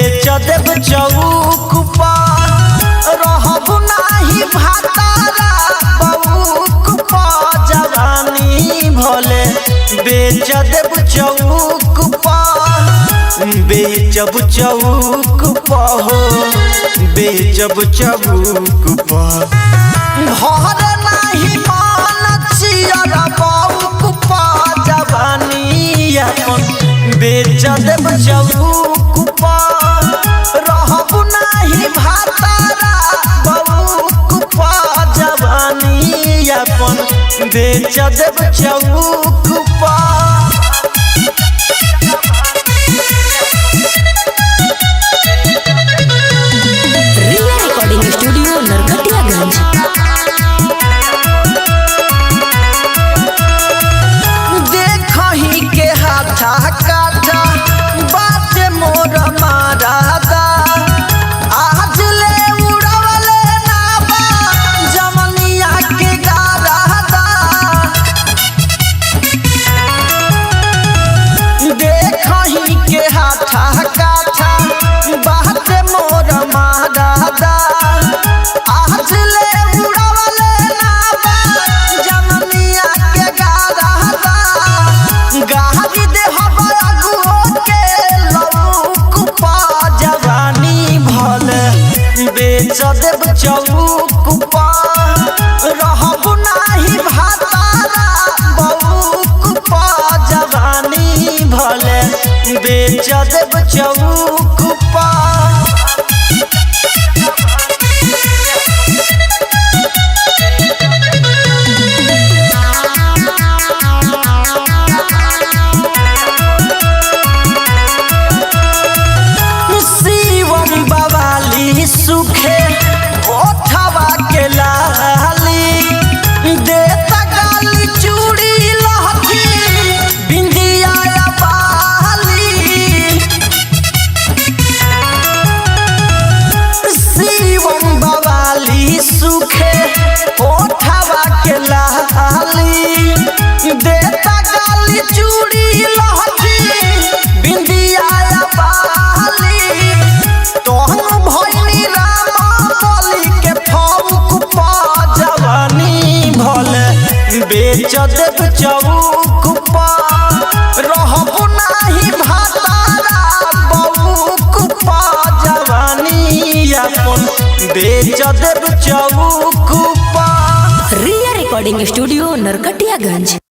बेच देब चौक पर रहब नाही भातारा बउक पर जवानी भले बेच देब चौक पर बेचब चौक पर हो बेचब चौक पर घर नाही मान चियर बउक पर जवानी अपन बेच देब चौक पर रहब नाही भातारा बउक पर जवानी अपन बेच देब चौक पर। रिया रिकॉर्डिंग स्टूडियो नरकटियागंज। देखही के हाथा काटा बात मोर मारादा आज ले उड़वले ना बा जमनिया के गारादा देखही के हाथा काटा बात मोर मारादा आज ले उड़वले ना बा जमनिया के गारादा गाड़ी दे हबगुओ के लौक पा जवानी भले बेच देब चौक पर रहब नाही भातारा बउक पर जवानी भले बेच देब चौक पर। शिवम बवाली सुखे ओठवा के लाली देता गाली चूड़ी लहठी बिंदिया बाली शिवम बवाली सुखे ओठवा के लाली देता गाली चूड़ी लहठी बिंदिया बाली तोहन भइनी रामा बलि के फौक पर जवानी भले बेच देब चौक पर रहब नाही भातारा बउक पर जवानी अपन बेच देब चौक पर। रिया रिकॉर्डिंग स्टूडियो नरकटियागंज।